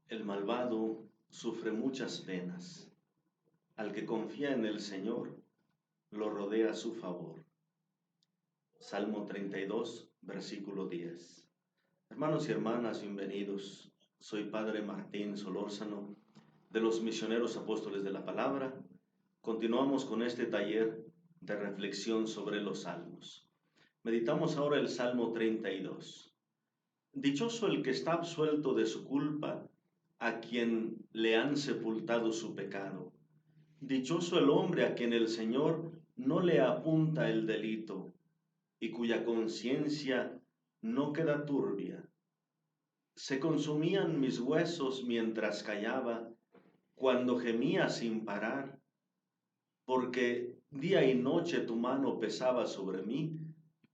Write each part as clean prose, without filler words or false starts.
El malvado sufre muchas penas. Al que confía en el Señor, lo rodea su favor. Salmo 32, versículo 10. Hermanos y hermanas, bienvenidos. Soy Padre Martín Solórzano, de los Misioneros Apóstoles de la Palabra. Continuamos con este taller de reflexión sobre los salmos. Meditamos ahora el Salmo 32. Dichoso el que está absuelto de su culpa, a quien le han sepultado su pecado. Dichoso el hombre a quien el Señor no le apunta el delito, y cuya conciencia no queda turbia. Se consumían mis huesos mientras callaba, cuando gemía sin parar, porque día y noche tu mano pesaba sobre mí,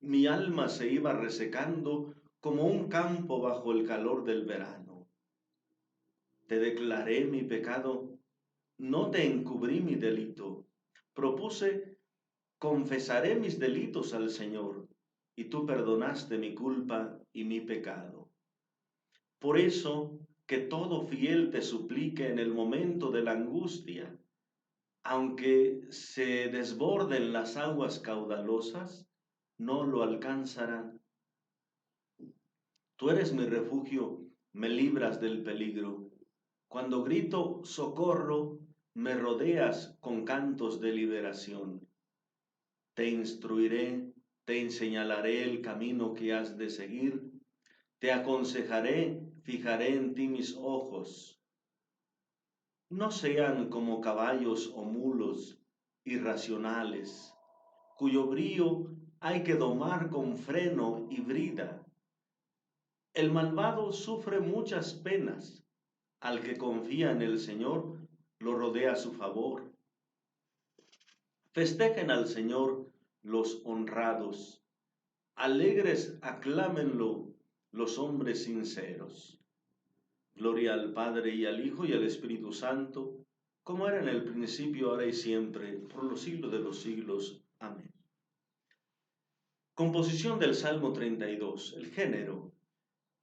mi alma se iba resecando como un campo bajo el calor del verano. Te declaré mi pecado, no te encubrí mi delito. Propuse, confesaré mis delitos al Señor, y tú perdonaste mi culpa y mi pecado. Por eso, que todo fiel te suplique en el momento de la angustia, aunque se desborden las aguas caudalosas, no lo alcanzarán. Tú eres mi refugio, me libras del peligro. Cuando grito socorro, me rodeas con cantos de liberación. Te instruiré, te señalaré el camino que has de seguir. Te aconsejaré, fijaré en ti mis ojos. No sean como caballos o mulos irracionales, cuyo brío hay que domar con freno y brida. El malvado sufre muchas penas. Al que confía en el Señor, lo rodea su favor. Festejen al Señor los honrados. Alegres aclámenlo los hombres sinceros. Gloria al Padre y al Hijo y al Espíritu Santo, como era en el principio, ahora y siempre, por los siglos de los siglos. Amén. Composición del Salmo 32. El género.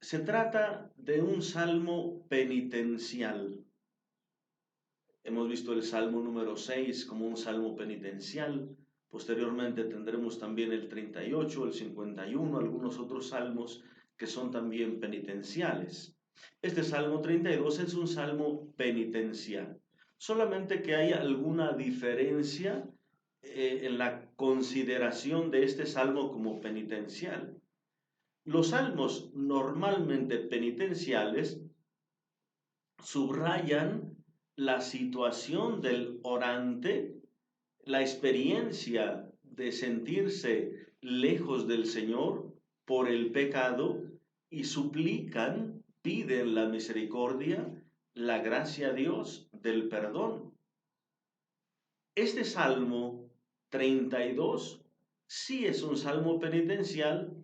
Se trata de un salmo penitencial. Hemos visto el Salmo número 6 como un salmo penitencial. Posteriormente tendremos también el 38, el 51, algunos otros salmos que son también penitenciales. Este Salmo 32 es un salmo penitencial. Solamente que hay alguna diferencia en la consideración de este salmo como penitencial. Los salmos normalmente penitenciales subrayan la situación del orante, la experiencia de sentirse lejos del Señor por el pecado y suplican, piden la misericordia, la gracia a Dios del perdón. Este Salmo 32 sí es un salmo penitencial,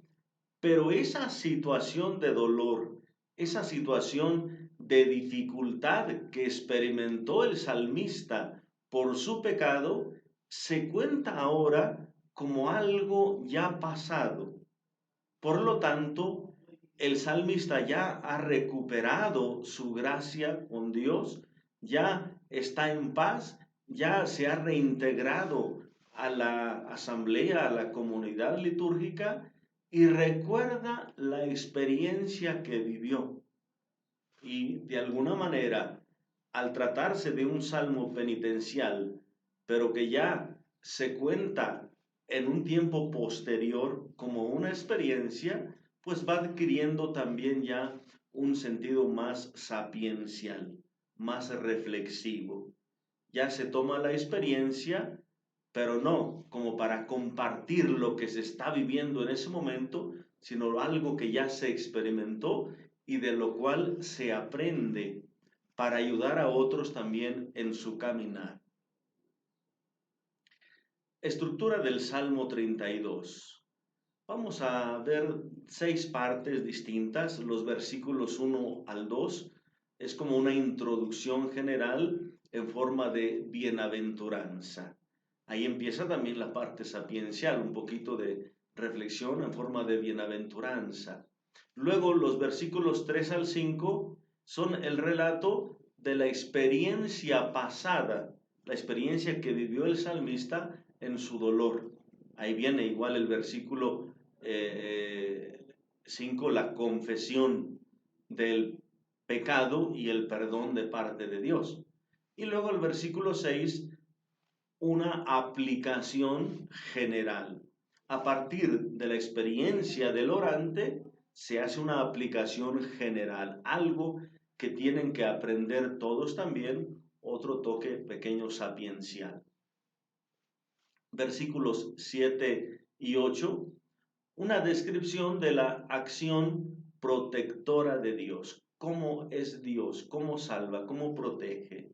pero esa situación de dolor, esa situación de dificultad que experimentó el salmista por su pecado, se cuenta ahora como algo ya pasado. Por lo tanto, el salmista ya ha recuperado su gracia con Dios, ya está en paz, ya se ha reintegrado a la asamblea, a la comunidad litúrgica y recuerda la experiencia que vivió. Y de alguna manera, al tratarse de un salmo penitencial, pero que ya se cuenta en un tiempo posterior como una experiencia, pues va adquiriendo también ya un sentido más sapiencial, más reflexivo. Ya se toma la experiencia, pero no como para compartir lo que se está viviendo en ese momento, sino algo que ya se experimentó y de lo cual se aprende para ayudar a otros también en su caminar. Estructura del Salmo 32. Vamos a ver 6 partes distintas. Los versículos 1 al 2 es como una introducción general en forma de bienaventuranza. Ahí empieza también la parte sapiencial, un poquito de reflexión en forma de bienaventuranza. Luego los versículos 3 al 5 son el relato de la experiencia pasada, la experiencia que vivió el salmista en su dolor. Ahí viene igual el versículo 5, la confesión del pecado y el perdón de parte de Dios. Y luego el versículo 6, una aplicación general. A partir de la experiencia del orante, se hace una aplicación general, algo que tienen que aprender todos también, otro toque pequeño sapiencial. Versículos 7 y 8, una descripción de la acción protectora de Dios. ¿Cómo es Dios? ¿Cómo salva? ¿Cómo protege?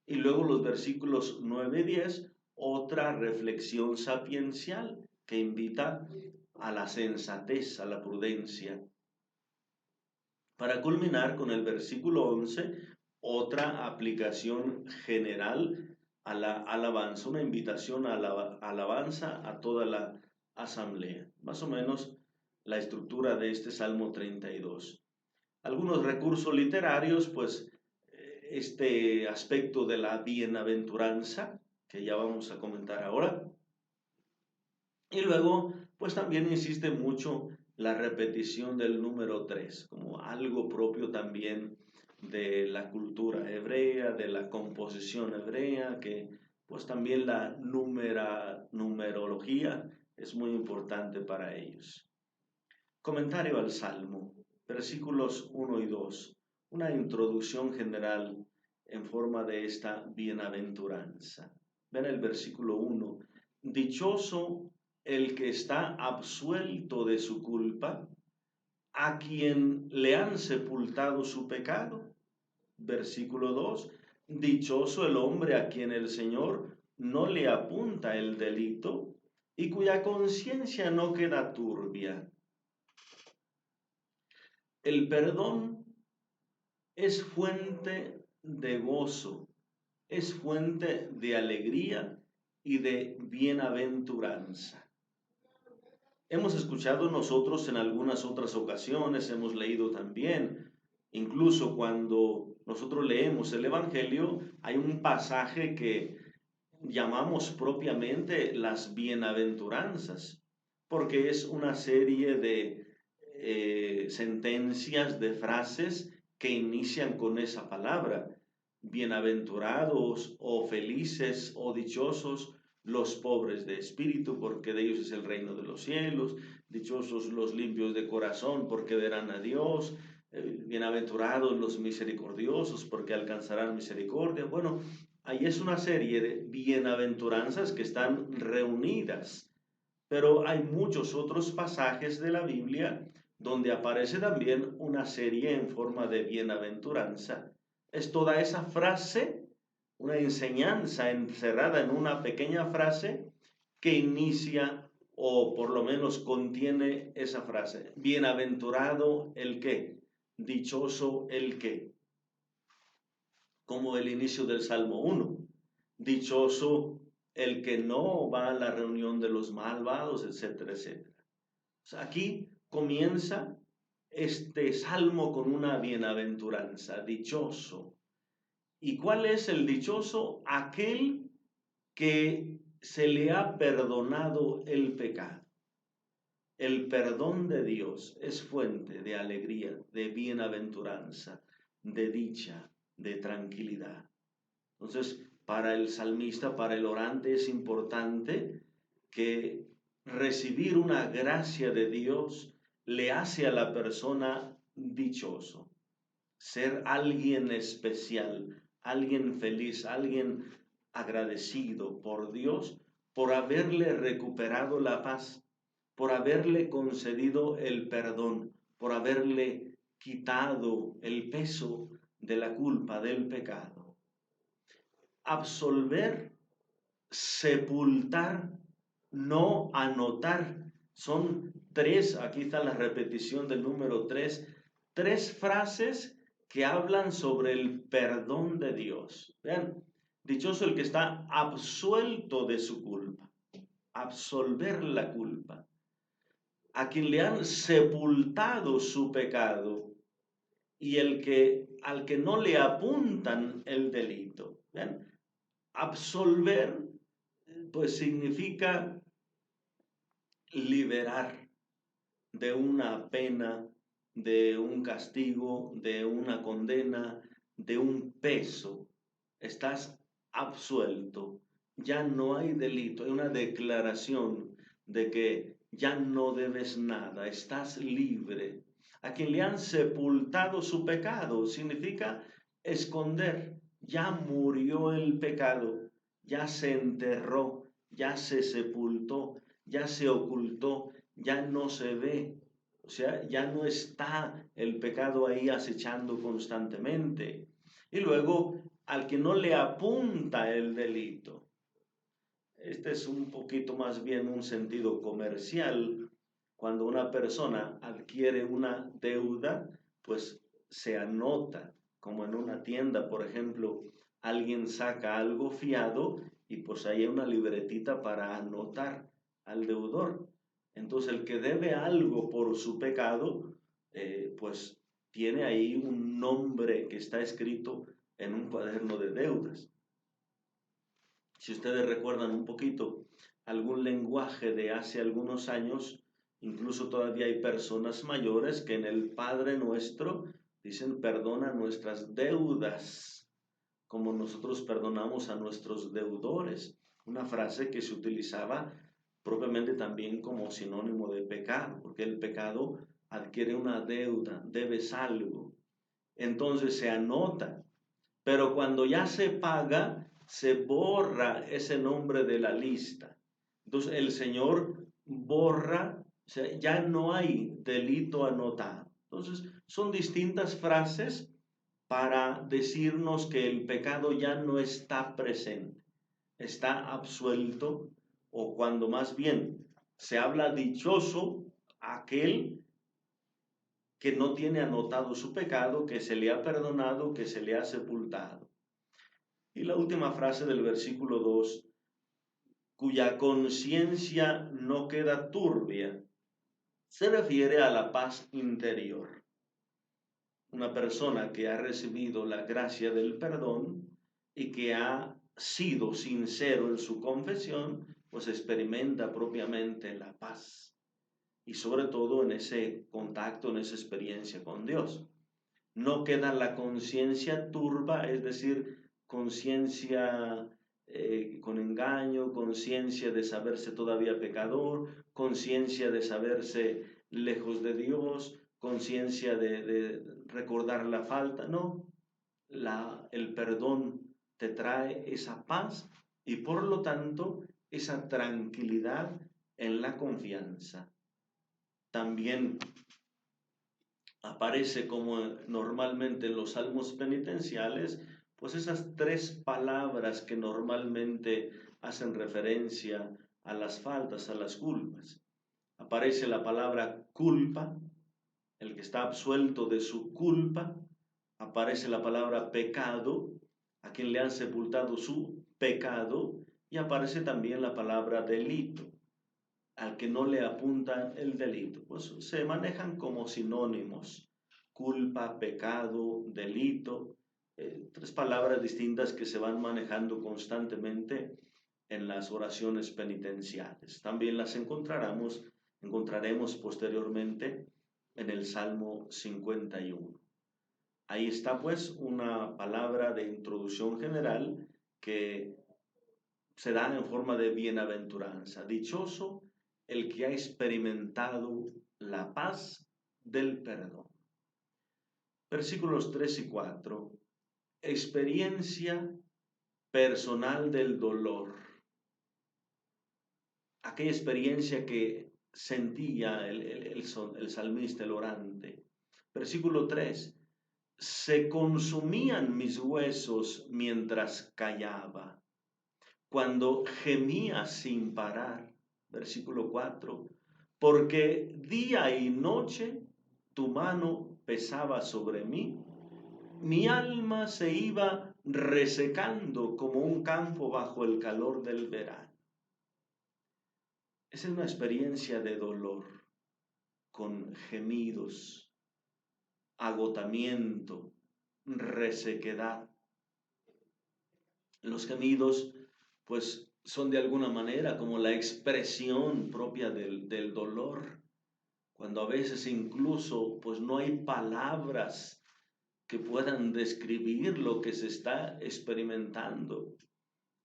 Y luego los versículos 9 y 10, otra reflexión sapiencial que invita a la sensatez, a la prudencia. Para culminar con el versículo 11, otra aplicación general a la alabanza, una invitación a la alabanza a toda la asamblea. Más o menos la estructura de este Salmo 32. Algunos recursos literarios, pues este aspecto de la bienaventuranza, que ya vamos a comentar ahora. Y luego, pues también insiste mucho la repetición del número 3, como algo propio también de la cultura hebrea, de la composición hebrea, que pues también la numerología es muy importante para ellos. Comentario al Salmo, versículos 1 y 2, una introducción general en forma de esta bienaventuranza. Ven el versículo 1, dichoso el que está absuelto de su culpa, a quien le han sepultado su pecado. Versículo 2, dichoso el hombre a quien el Señor no le apunta el delito y cuya conciencia no queda turbia. El perdón es fuente de gozo, es fuente de alegría y de bienaventuranza. Hemos escuchado nosotros en algunas otras ocasiones, hemos leído también, incluso cuando nosotros leemos el Evangelio, hay un pasaje que llamamos propiamente las bienaventuranzas, porque es una serie de sentencias, de frases que inician con esa palabra. Bienaventurados o felices o dichosos los pobres de espíritu, porque de ellos es el reino de los cielos. Dichosos los limpios de corazón, porque verán a Dios. Bienaventurados los misericordiosos, porque alcanzarán misericordia. Bueno, ahí es una serie de bienaventuranzas que están reunidas, pero hay muchos otros pasajes de la Biblia donde aparece también una serie en forma de bienaventuranza. Es toda esa frase, una enseñanza encerrada en una pequeña frase que inicia o por lo menos contiene esa frase. Bienaventurado el que, dichoso el que, como el inicio del Salmo 1. Dichoso el que no va a la reunión de los malvados, etcétera, etcétera. O sea, aquí comienza este salmo con una bienaventuranza, dichoso. ¿Y cuál es el dichoso? Aquel que se le ha perdonado el pecado. El perdón de Dios es fuente de alegría, de bienaventuranza, de dicha, de tranquilidad. Entonces, para el salmista, para el orante, es importante que recibir una gracia de Dios le hace a la persona dichoso. Ser alguien especial, alguien feliz, alguien agradecido por Dios por haberle recuperado la paz, por haberle concedido el perdón, por haberle quitado el peso de la culpa, del pecado. Absolver, sepultar, no anotar. Son tres, aquí está la repetición del número 3, tres frases que hablan sobre el perdón de Dios. Vean, dichoso el que está absuelto de su culpa, absolver la culpa. A quien le han sepultado su pecado y al que no le apuntan el delito. ¿Ven? Absolver, pues significa liberar de una pena, de un castigo, de una condena, de un peso. Estás absuelto, ya no hay delito, hay una declaración de que ya no debes nada, estás libre. A quien le han sepultado su pecado significa esconder, ya murió el pecado, ya se enterró, ya se sepultó, ya se ocultó, ya no se ve. O sea, ya no está el pecado ahí acechando constantemente. Y luego, al que no le apunta el delito. Este es un poquito más bien un sentido comercial. Cuando una persona adquiere una deuda, pues se anota, como en una tienda, por ejemplo, alguien saca algo fiado y pues hay una libretita para anotar al deudor. Entonces el que debe algo por su pecado, pues tiene ahí un nombre que está escrito en un cuaderno de deudas. Si ustedes recuerdan un poquito algún lenguaje de hace algunos años, incluso todavía hay personas mayores que en el Padre Nuestro dicen perdona nuestras deudas, como nosotros perdonamos a nuestros deudores. Una frase que se utilizaba propiamente también como sinónimo de pecado, porque el pecado adquiere una deuda, debes algo. Entonces se anota, pero cuando ya se paga, se borra ese nombre de la lista. Entonces el Señor borra, o sea, ya no hay delito anotado. Entonces son distintas frases para decirnos que el pecado ya no está presente, está absuelto, o cuando más bien se habla dichoso aquel que no tiene anotado su pecado, que se le ha perdonado, que se le ha sepultado. Y la última frase del versículo 2, cuya conciencia no queda turbia, se refiere a la paz interior. Una persona que ha recibido la gracia del perdón y que ha sido sincero en su confesión, pues experimenta propiamente la paz. Y sobre todo en ese contacto, en esa experiencia con Dios. No queda la conciencia turba, es decir, conciencia con engaño, conciencia de saberse todavía pecador, conciencia de saberse lejos de Dios, conciencia de recordar la falta. No, el perdón te trae esa paz y por lo tanto esa tranquilidad en la confianza. También aparece como normalmente en los salmos penitenciales, pues esas tres palabras que normalmente hacen referencia a las faltas, a las culpas. Aparece la palabra culpa, el que está absuelto de su culpa. Aparece la palabra pecado, a quien le han sepultado su pecado. Y aparece también la palabra delito, al que no le apuntan el delito. Pues se manejan como sinónimos: culpa, pecado, delito, tres palabras distintas que se van manejando constantemente en las oraciones penitenciales. También las encontraremos posteriormente en el Salmo 51. Ahí está pues una palabra de introducción general que se da en forma de bienaventuranza. Dichoso el que ha experimentado la paz del perdón. Versículos 3 y 4. Experiencia personal del dolor. Aquella experiencia que sentía el salmista, el orante. Versículo 3. Se consumían mis huesos mientras callaba, cuando gemía sin parar. Versículo 4. Porque día y noche tu mano pesaba sobre mí, mi alma se iba resecando como un campo bajo el calor del verano. Esa es una experiencia de dolor, con gemidos, agotamiento, resequedad. Los gemidos, pues, son de alguna manera como la expresión propia del dolor, cuando a veces incluso, pues, no hay palabras que puedan describir lo que se está experimentando,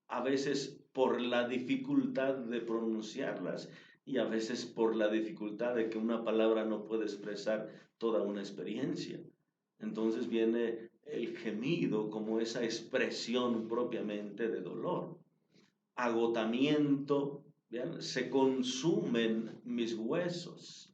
a veces por la dificultad de pronunciarlas y a veces por la dificultad de que una palabra no puede expresar toda una experiencia. Entonces viene el gemido como esa expresión propiamente de dolor. Agotamiento, ¿bien? Se consumen mis huesos.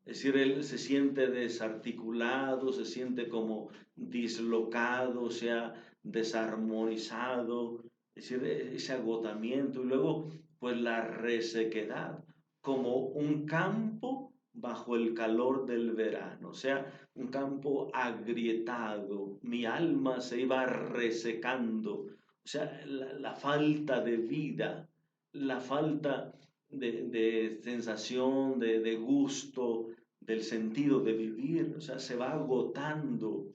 Es decir, él se siente desarticulado, se siente como dislocado, o sea, desarmonizado, es decir, ese agotamiento. Y luego, pues la resequedad, como un campo bajo el calor del verano, o sea, un campo agrietado. Mi alma se iba resecando, o sea, la falta de vida, la falta de sensación, de gusto, del sentido de vivir, o sea, se va agotando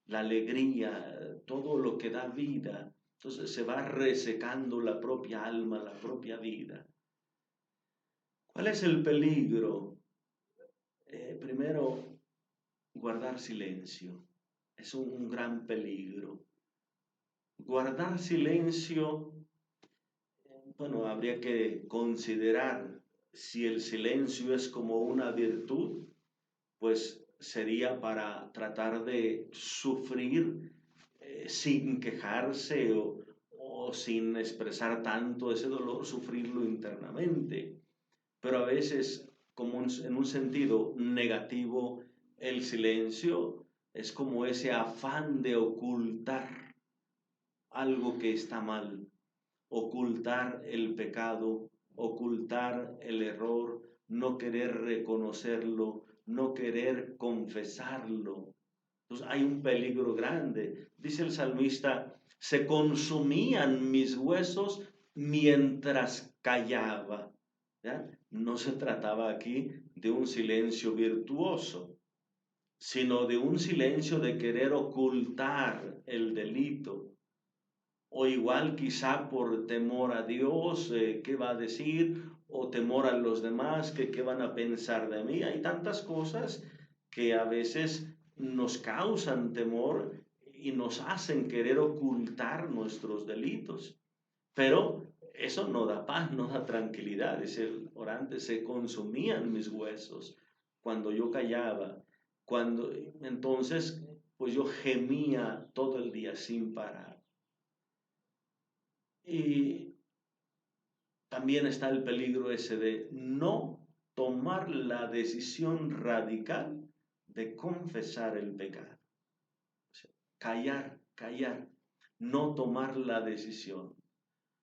la alegría, todo lo que da vida, entonces se va resecando la propia alma, la propia vida. ¿Cuál es el peligro? Primero, guardar silencio. Es un gran peligro. Guardar silencio, bueno, habría que considerar si el silencio es como una virtud, pues sería para tratar de sufrir sin quejarse o sin expresar tanto ese dolor, sufrirlo internamente. Pero a veces, como en un sentido negativo, el silencio es como ese afán de ocultar algo que está mal, ocultar el pecado, ocultar el error, no querer reconocerlo, no querer confesarlo. Entonces hay un peligro grande. Dice el salmista, se consumían mis huesos mientras callaba. ¿Ya? No se trataba aquí de un silencio virtuoso, sino de un silencio de querer ocultar el delito, o igual quizá por temor a Dios, qué va a decir, o temor a los demás, que qué van a pensar de mí. Hay tantas cosas que a veces nos causan temor y nos hacen querer ocultar nuestros delitos. Pero eso no da paz, no da tranquilidad. Es el orante, se consumían mis huesos cuando yo callaba, cuando entonces pues yo gemía todo el día sin parar. Y también está el peligro ese de no tomar la decisión radical de confesar el pecado. O sea, callar, no tomar la decisión.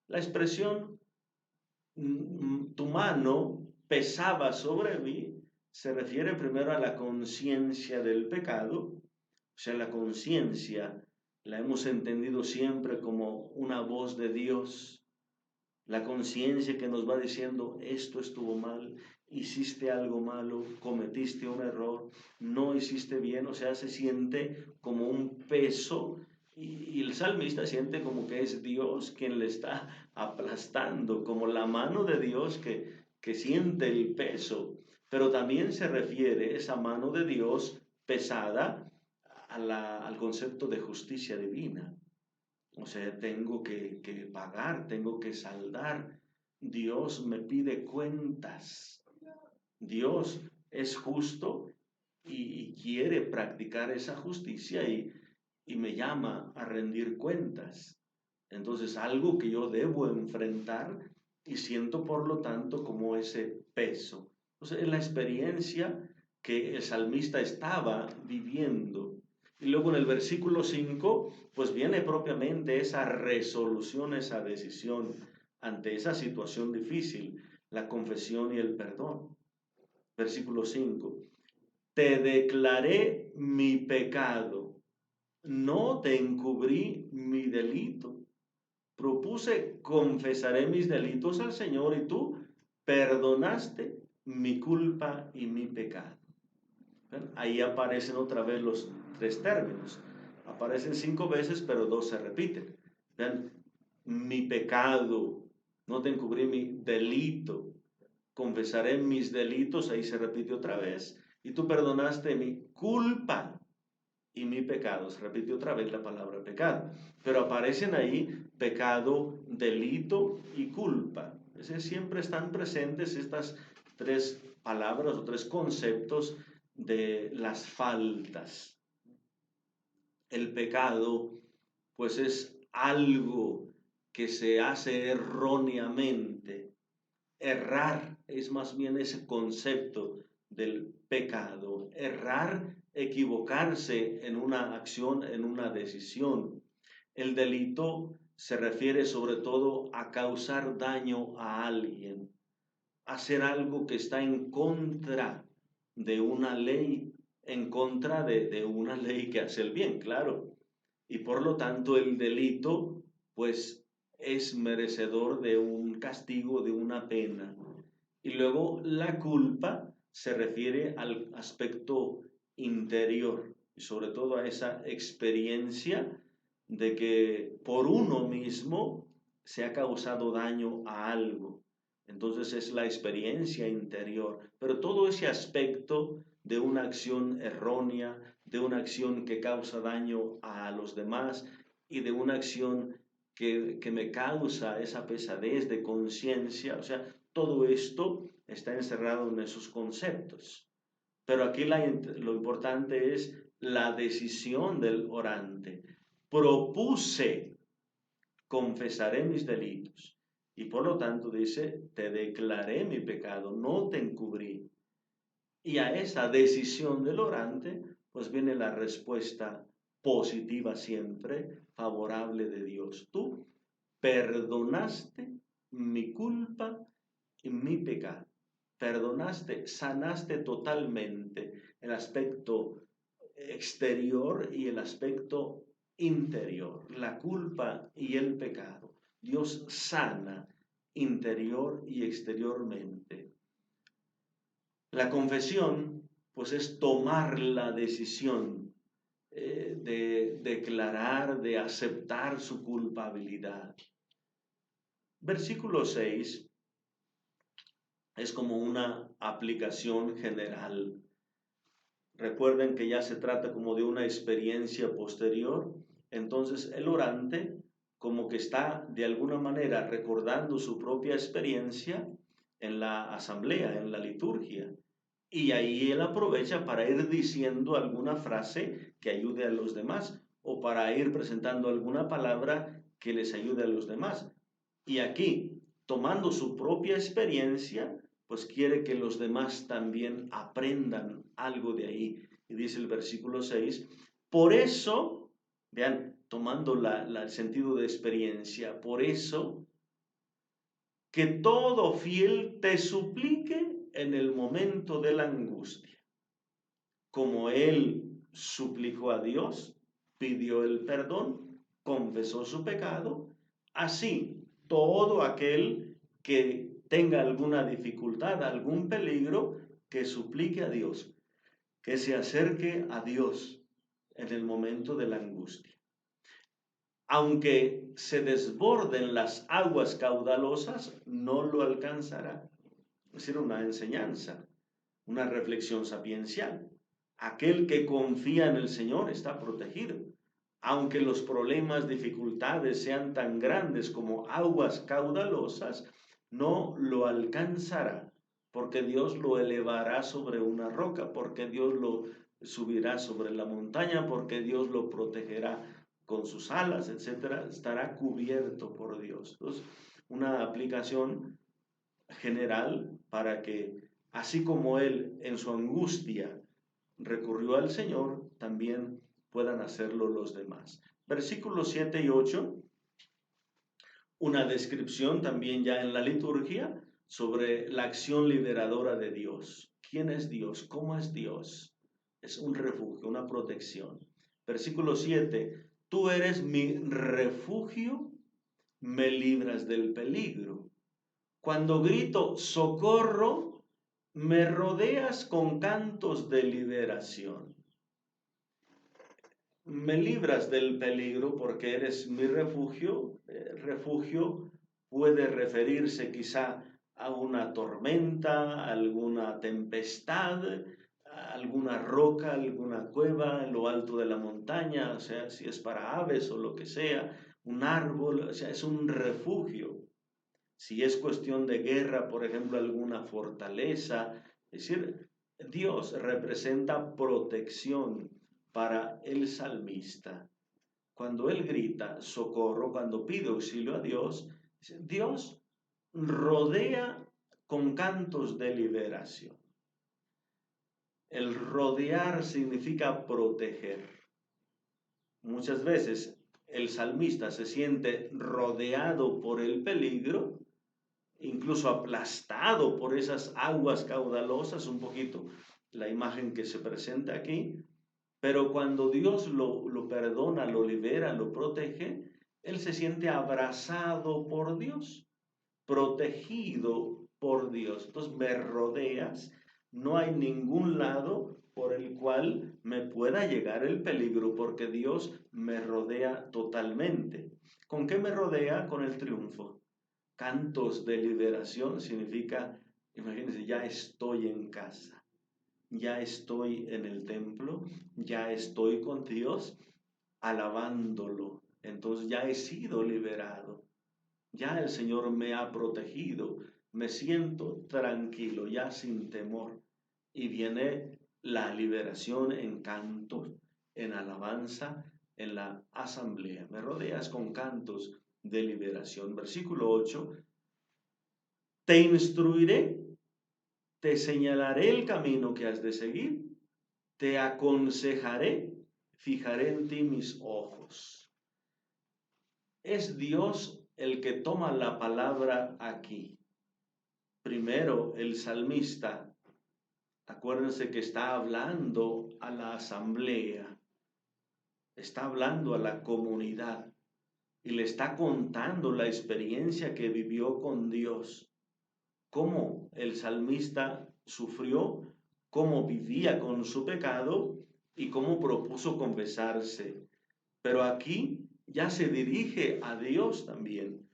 La expresión tu mano pesaba sobre mí se refiere primero a la conciencia del pecado, o sea, la conciencia la hemos entendido siempre como una voz de Dios, la conciencia que nos va diciendo, esto estuvo mal, hiciste algo malo, cometiste un error, no hiciste bien, o sea, se siente como un peso y el salmista siente como que es Dios quien le está aplastando, como la mano de Dios que siente el peso, pero también se refiere esa mano de Dios pesada al concepto de justicia divina. O sea, tengo que pagar, tengo que saldar. Dios me pide cuentas. Dios es justo y quiere practicar esa justicia y me llama a rendir cuentas. Entonces, algo que yo debo enfrentar y siento por lo tanto como ese peso. O sea, es la experiencia que el salmista estaba viviendo. Y luego en el versículo 5, pues viene propiamente esa resolución, esa decisión ante esa situación difícil, la confesión y el perdón. Versículo 5, te declaré mi pecado, no te encubrí mi delito. Propuse, confesaré mis delitos al Señor y tú perdonaste mi culpa y mi pecado. ¿Ven? Ahí aparecen otra vez los tres términos. Aparecen 5 veces, pero 2 se repiten. ¿Ven? Mi pecado, no te encubrí mi delito, confesaré mis delitos, ahí se repite otra vez, y tú perdonaste mi culpa y mi pecado, se repite otra vez la palabra pecado, pero aparecen ahí pecado, delito y culpa. Es decir, siempre están presentes estas tres palabras o tres conceptos de las faltas. El pecado, pues es algo que se hace erróneamente. Errar es más bien ese concepto del pecado. Errar, equivocarse en una acción, en una decisión. El delito se refiere sobre todo a causar daño a alguien, hacer algo que está en contra de una ley, en contra de una ley que hace el bien, claro. Y por lo tanto el delito, pues, es merecedor de un castigo, de una pena. Y luego la culpa se refiere al aspecto interior y sobre todo a esa experiencia de que por uno mismo se ha causado daño a algo. Entonces es la experiencia interior, pero todo ese aspecto de una acción errónea, de una acción que causa daño a los demás y de una acción que me causa esa pesadez de conciencia, o sea, todo esto está encerrado en esos conceptos. Pero aquí lo importante es la decisión del orante. Propuse, confesaré mis delitos. Y por lo tanto dice, te declaré mi pecado, no te encubrí. Y a esa decisión del orante, pues viene la respuesta positiva siempre, favorable de Dios. Tú perdonaste mi culpa y mi pecado. Perdonaste, sanaste totalmente el aspecto exterior y el aspecto interior, la culpa y el pecado. Dios sana interior y exteriormente. La confesión, pues es tomar la decisión de declarar, de aceptar su culpabilidad. Versículo 6 es como una aplicación general. Recuerden que ya se trata como de una experiencia posterior. Entonces el orante como que está de alguna manera recordando su propia experiencia en la asamblea, en la liturgia. Y ahí él aprovecha para ir diciendo alguna frase que ayude a los demás o para ir presentando alguna palabra que les ayude a los demás. Y aquí, tomando su propia experiencia, pues quiere que los demás también aprendan algo de ahí. Y dice el versículo 6, por eso, vean, tomando el sentido de experiencia, por eso, que todo fiel te suplique en el momento de la angustia. Como él suplicó a Dios, pidió el perdón, confesó su pecado, así todo aquel que tenga alguna dificultad, algún peligro, que suplique a Dios, que se acerque a Dios en el momento de la angustia. Aunque se desborden las aguas caudalosas, no lo alcanzará. Es decir, una enseñanza, una reflexión sapiencial. Aquel que confía en el Señor está protegido. Aunque los problemas, dificultades sean tan grandes como aguas caudalosas, no lo alcanzará, porque Dios lo elevará sobre una roca, porque Dios lo subirá sobre la montaña, porque Dios lo protegerá con sus alas, etcétera. Estará cubierto por Dios. Entonces, una aplicación general para que, así como él en su angustia recurrió al Señor, también puedan hacerlo los demás. Versículos 7 y 8, una descripción también ya en la liturgia sobre la acción liberadora de Dios. ¿Quién es Dios? ¿Cómo es Dios? Es un refugio, una protección. Versículo 7, tú eres mi refugio, me libras del peligro. Cuando grito socorro, Me rodeas con cantos de liberación. Me libras del peligro porque eres mi refugio. Refugio puede referirse quizá a una tormenta, alguna tempestad, alguna roca, alguna cueva en lo alto de la montaña, o sea, si es para aves o lo que sea, un árbol, o sea, es un refugio. Si es cuestión de guerra, por ejemplo, alguna fortaleza, es decir, Dios representa protección para el salmista. Cuando él grita socorro, cuando pide auxilio a Dios, Dios rodea con cantos de liberación. El rodear significa proteger. Muchas veces el salmista se siente rodeado por el peligro, incluso aplastado por esas aguas caudalosas, un poquito la imagen que se presenta aquí, pero cuando Dios lo perdona, lo libera, lo protege, él se siente abrazado por Dios, protegido por Dios. Entonces me rodeas, no hay ningún lado por el cual me pueda llegar el peligro, porque Dios me rodea totalmente. ¿Con qué me rodea? Con el triunfo. Cantos de liberación significa, imagínense, ya estoy en casa, ya estoy en el templo, ya estoy con Dios alabándolo. Entonces ya he sido liberado, ya el Señor me ha protegido, me siento tranquilo, ya sin temor. Y viene la liberación en cantos, en alabanza, en la asamblea. Me rodeas con cantos de liberación. Versículo 8. Te instruiré, te señalaré el camino que has de seguir, te aconsejaré, fijaré en ti mis ojos. Es Dios el que toma la palabra aquí. Primero, el salmista, acuérdense que está hablando a la asamblea, está hablando a la comunidad y le está contando la experiencia que vivió con Dios. Cómo el salmista sufrió, cómo vivía con su pecado y cómo propuso confesarse. Pero aquí ya se dirige a Dios también.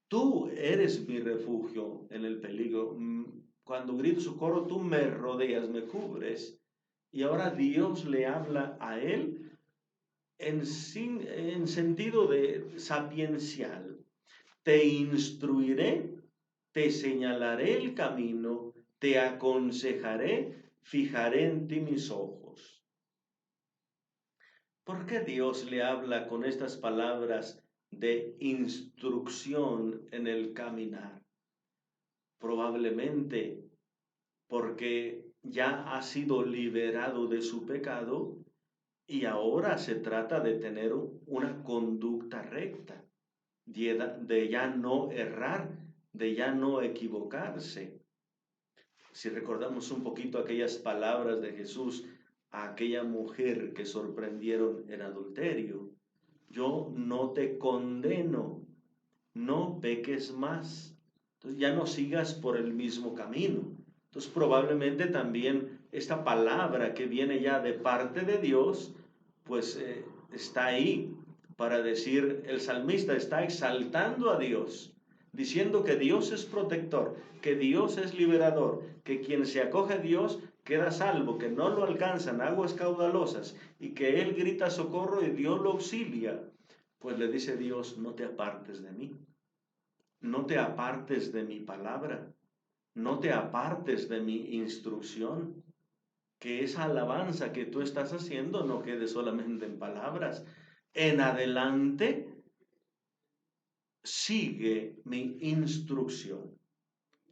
Tú eres mi refugio en el peligro. Cuando grito socorro, tú me rodeas, me cubres. Y ahora Dios le habla a él en sentido de sapiencial. Te instruiré, te señalaré el camino, te aconsejaré, fijaré en ti mis ojos. ¿Por qué Dios le habla con estas palabras de instrucción en el caminar? Probablemente porque ya ha sido liberado de su pecado y ahora se trata de tener una conducta recta, de ya no errar, de ya no equivocarse. Si recordamos un poquito aquellas palabras de Jesús a aquella mujer que sorprendieron en adulterio, yo no te condeno, no peques más. Entonces ya no sigas por el mismo camino. Entonces probablemente también esta palabra que viene ya de parte de Dios, pues está ahí para decir, el salmista está exaltando a Dios, diciendo que Dios es protector, que Dios es liberador, que quien se acoge a Dios queda salvo, que no lo alcanzan aguas caudalosas y que él grita socorro y Dios lo auxilia. Pues le dice Dios, no te apartes de mí, no te apartes de mi palabra, no te apartes de mi instrucción, que esa alabanza que tú estás haciendo no quede solamente en palabras. En adelante, sigue mi instrucción.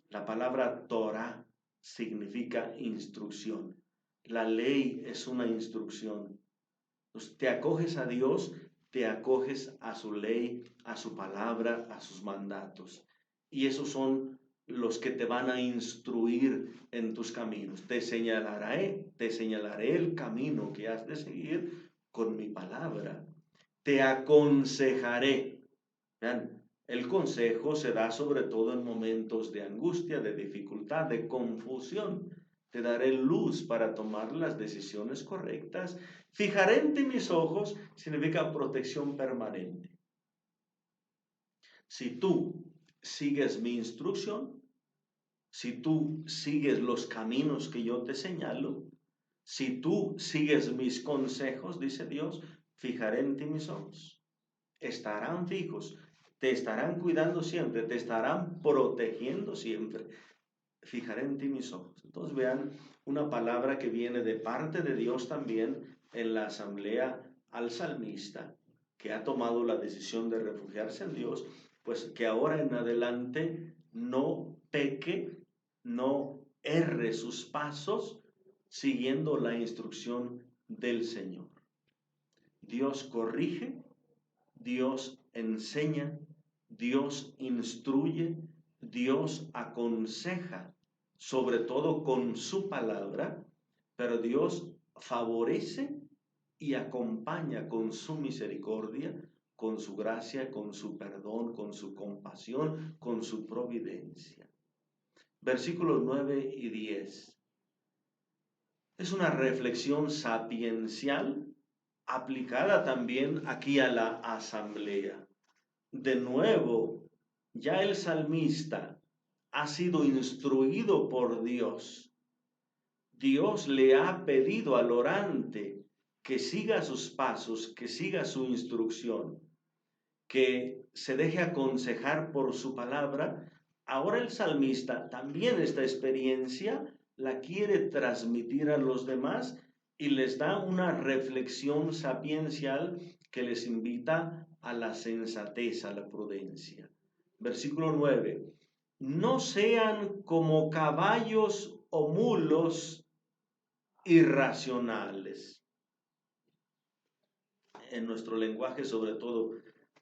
La palabra Torah significa instrucción. La ley es una instrucción. Entonces, te acoges a Dios, te acoges a su ley, a su palabra, a sus mandatos. Y esos son los que te van a instruir en tus caminos. Te señalaré el camino que has de seguir con mi palabra. Te aconsejaré. Vean, El consejo se da sobre todo en momentos de angustia, de dificultad, de confusión. Te daré luz para tomar las decisiones correctas. Fijaré en ti mis ojos significa protección permanente. Si tú sigues mi instrucción, si tú sigues los caminos que yo te señalo, si tú sigues mis consejos, dice Dios, fijaré en ti mis ojos. Estarán fijos, te estarán cuidando siempre, te estarán protegiendo siempre. Fijaré en ti mis ojos. Entonces vean una palabra que viene de parte de Dios también en la asamblea al salmista, que ha tomado la decisión de refugiarse en Dios, pues que ahora en adelante no peque, no erre sus pasos siguiendo la instrucción del Señor. Dios corrige, Dios enseña, Dios instruye, Dios aconseja, sobre todo con su palabra, pero Dios favorece y acompaña con su misericordia, con su gracia, con su perdón, con su compasión, con su providencia. Versículos 9 y 10. Es una reflexión sapiencial aplicada también aquí a la asamblea. De nuevo, ya el salmista ha sido instruido por Dios. Dios le ha pedido al orante que siga sus pasos, que siga su instrucción, que se deje aconsejar por su palabra. Ahora el salmista también esta experiencia la quiere transmitir a los demás y les da una reflexión sapiencial que les invita a la sensatez, a la prudencia. Versículo 9. No sean como caballos o mulos irracionales. En nuestro lenguaje, sobre todo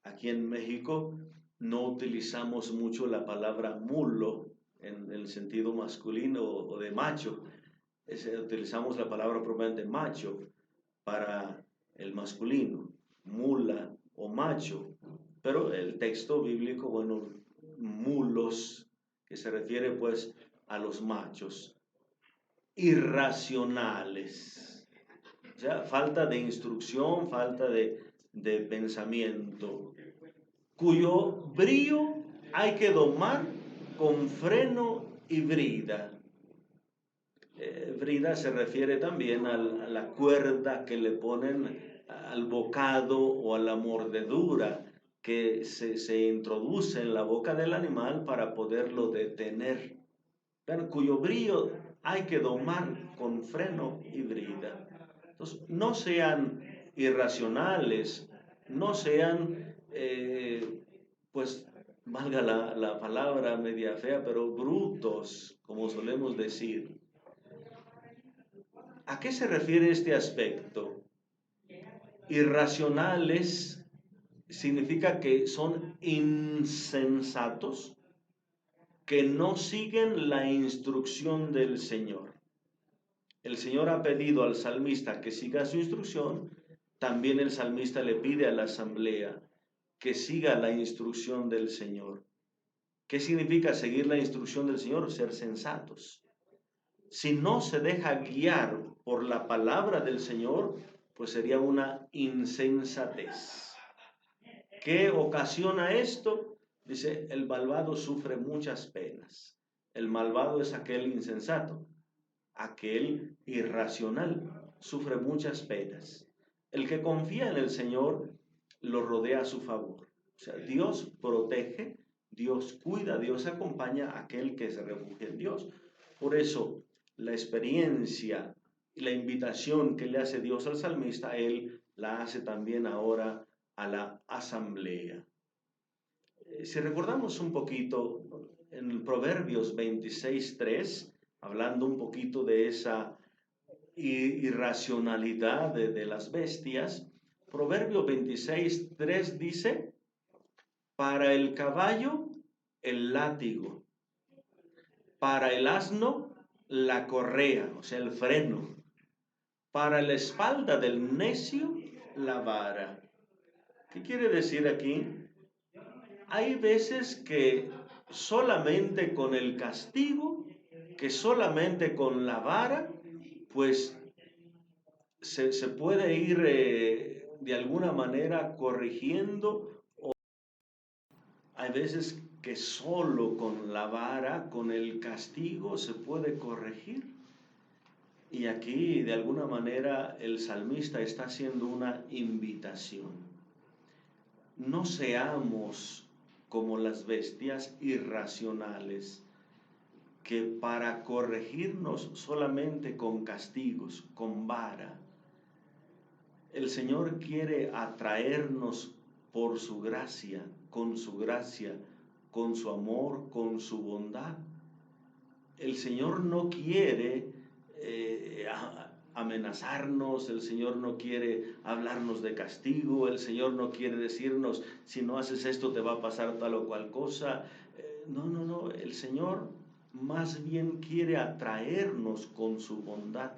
aquí en México, no utilizamos mucho la palabra mulo en el sentido masculino o de macho. Utilizamos la palabra propiamente macho para el masculino, mula o macho. Pero el texto bíblico, bueno, mulos, que se refiere pues a los machos, irracionales. O sea, falta de instrucción, falta de pensamiento, cuyo brío hay que domar con freno y brida. Brida se refiere también a la cuerda que le ponen al bocado o a la mordedura que se introduce en la boca del animal para poderlo detener, pero cuyo brío hay que domar con freno y brida. Entonces, no sean irracionales, no sean, pues, valga la palabra media fea, pero brutos, como solemos decir. ¿A qué se refiere este aspecto? Irracionales significa que son insensatos, que no siguen la instrucción del Señor. El Señor ha pedido al salmista que siga su instrucción, también el salmista le pide a la asamblea que siga la instrucción del Señor. ¿Qué significa seguir la instrucción del Señor? Ser sensatos. Si no se deja guiar por la palabra del Señor, pues sería una insensatez. ¿Qué ocasiona esto? Dice, el malvado sufre muchas penas. El malvado es aquel insensato, aquel irracional, sufre muchas penas. El que confía en el Señor lo rodea a su favor. O sea, Dios protege, Dios cuida, Dios acompaña a aquel que se refugia en Dios. Por eso, la experiencia y la invitación que le hace Dios al salmista, Él la hace también ahora a la asamblea. Si recordamos un poquito, en Proverbios 26:3, hablando un poquito de esa irracionalidad de las bestias, Proverbio 26:3 dice, para el caballo el látigo, para el asno la correa, o sea el freno, para la espalda del necio la vara. ¿Qué quiere decir aquí? Hay veces que solamente con el castigo, que solamente con la vara, pues se puede ir de alguna manera corrigiendo. Hay veces que solo con la vara, con el castigo, se puede corregir. Y aquí de alguna manera el salmista está haciendo una invitación. No seamos como las bestias irracionales que para corregirnos solamente con castigos, con vara. El Señor quiere atraernos por su gracia, con su amor, con su bondad. El Señor no quiere amenazarnos, el Señor no quiere hablarnos de castigo, el Señor no quiere decirnos, si no haces esto te va a pasar tal o cual cosa. No, el Señor más bien quiere atraernos con su bondad.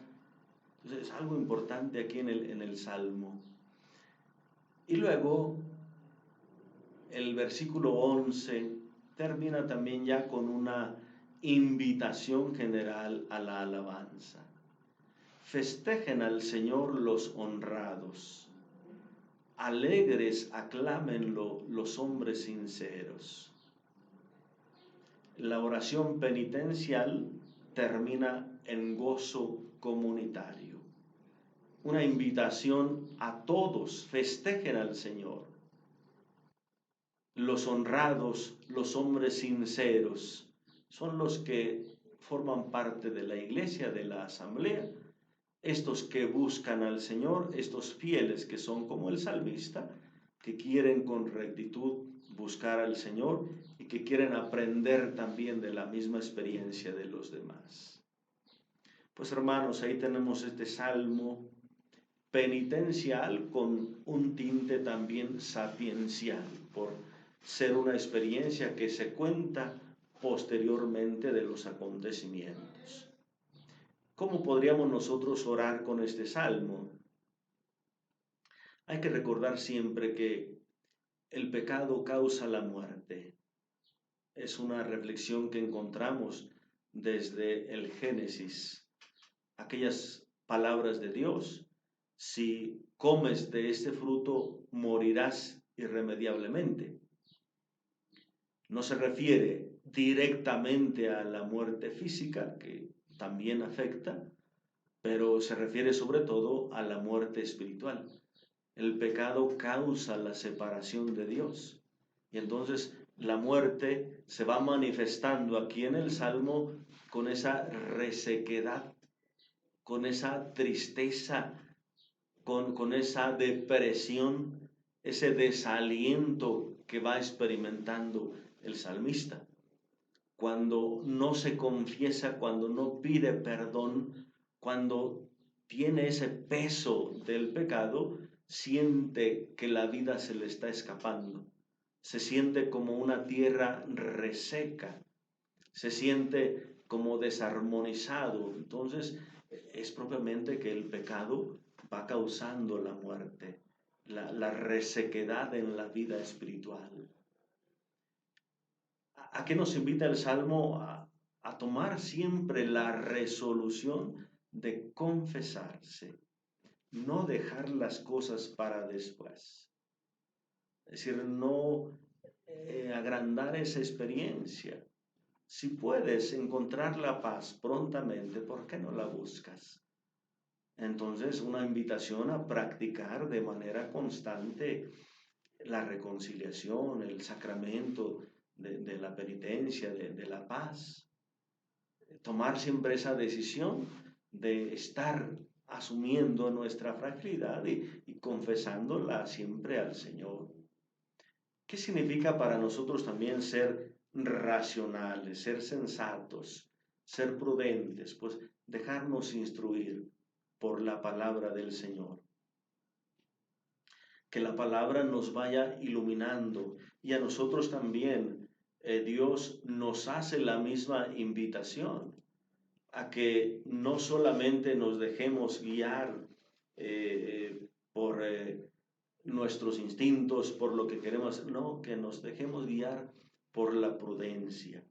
Entonces es algo importante aquí en el Salmo. Y luego el versículo 11 termina también ya con una invitación general a la alabanza. Festejen al Señor los honrados, alegres aclámenlo los hombres sinceros. La oración penitencial termina en gozo comunitario. Una invitación a todos, festejen al Señor. Los honrados, los hombres sinceros, son los que forman parte de la iglesia, de la asamblea. Estos que buscan al Señor, estos fieles que son como el salmista, que quieren con rectitud buscar al Señor y que quieren aprender también de la misma experiencia de los demás. Pues hermanos, ahí tenemos este salmo penitencial con un tinte también sapiencial, por ser una experiencia que se cuenta posteriormente de los acontecimientos. ¿Cómo podríamos nosotros orar con este salmo? Hay que recordar siempre que el pecado causa la muerte. Es una reflexión que encontramos desde el Génesis. Aquellas palabras de Dios: si comes de este fruto, morirás irremediablemente. No se refiere directamente a la muerte física, que también afecta, pero se refiere sobre todo a la muerte espiritual. El pecado causa la separación de Dios. Y entonces la muerte se va manifestando aquí en el Salmo con esa resequedad, con esa tristeza, con esa depresión, ese desaliento que va experimentando el salmista. Cuando no se confiesa, cuando no pide perdón, cuando tiene ese peso del pecado, siente que la vida se le está escapando. Se siente como una tierra reseca, se siente como desarmonizado. Entonces, es propiamente que el pecado va causando la muerte, la resequedad en la vida espiritual. ¿A qué nos invita el Salmo? A tomar siempre la resolución de confesarse, no dejar las cosas para después. Es decir, no agrandar esa experiencia. Si puedes encontrar la paz prontamente, ¿por qué no la buscas? Entonces, una invitación a practicar de manera constante la reconciliación, el sacramento de la penitencia, de la paz. Tomar siempre esa decisión de estar asumiendo nuestra fragilidad y confesándola siempre al Señor. ¿Qué significa para nosotros también ser racionales, ser sensatos, ser prudentes? Pues dejarnos instruir por la palabra del Señor. Que la palabra nos vaya iluminando y a nosotros también Dios nos hace la misma invitación a que no solamente nos dejemos guiar por nuestros instintos, por lo que queremos, no, que nos dejemos guiar por la prudencia.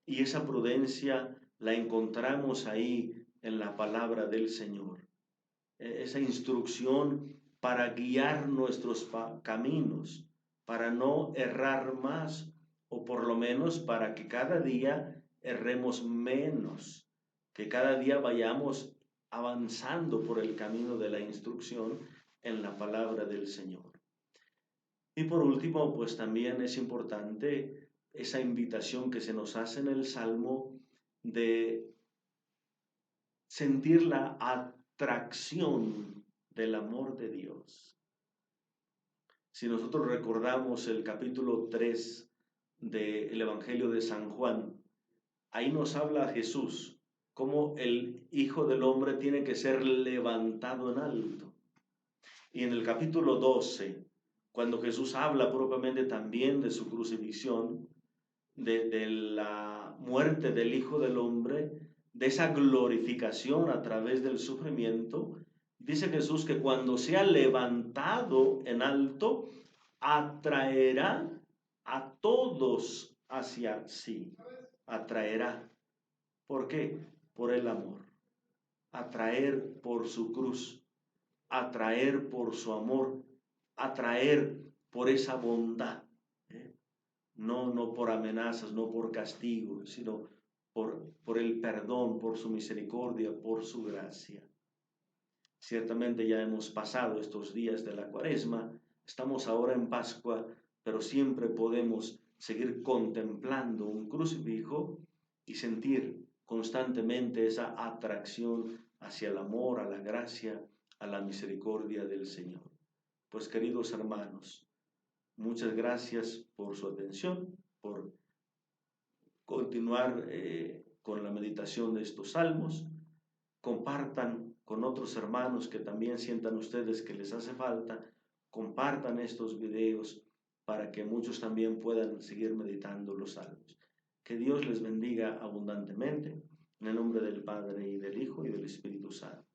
Y esa prudencia la encontramos ahí en la palabra del Señor. Esa instrucción para guiar nuestros caminos, para no errar más, o por lo menos para que cada día erremos menos, que cada día vayamos avanzando por el camino de la instrucción en la palabra del Señor. Y por último, pues también es importante esa invitación que se nos hace en el Salmo de sentir la atracción del amor de Dios. Si nosotros recordamos el capítulo 3 del Evangelio de San Juan, ahí nos habla Jesús, cómo el Hijo del Hombre tiene que ser levantado en alto. Y en el capítulo 12, cuando Jesús habla propiamente también de su crucifixión, de la muerte del Hijo del Hombre, de esa glorificación a través del sufrimiento, dice Jesús que cuando sea levantado en alto, atraerá a todos hacia sí. Atraerá. ¿Por qué? Por el amor. Atraer por su cruz. Atraer por su amor. Atraer por esa bondad. No por amenazas, no por castigo, sino por el perdón, por su misericordia, por su gracia. Ciertamente ya hemos pasado estos días de la Cuaresma, estamos ahora en Pascua, pero siempre podemos seguir contemplando un crucifijo y sentir constantemente esa atracción hacia el amor, a la gracia, a la misericordia del Señor. Pues queridos hermanos, muchas gracias por su atención, por continuar con la meditación de estos salmos. Compartan con otros hermanos que también sientan ustedes que les hace falta. Compartan estos videos para que muchos también puedan seguir meditando los salmos. Que Dios les bendiga abundantemente. En el nombre del Padre, y del Hijo, y del Espíritu Santo.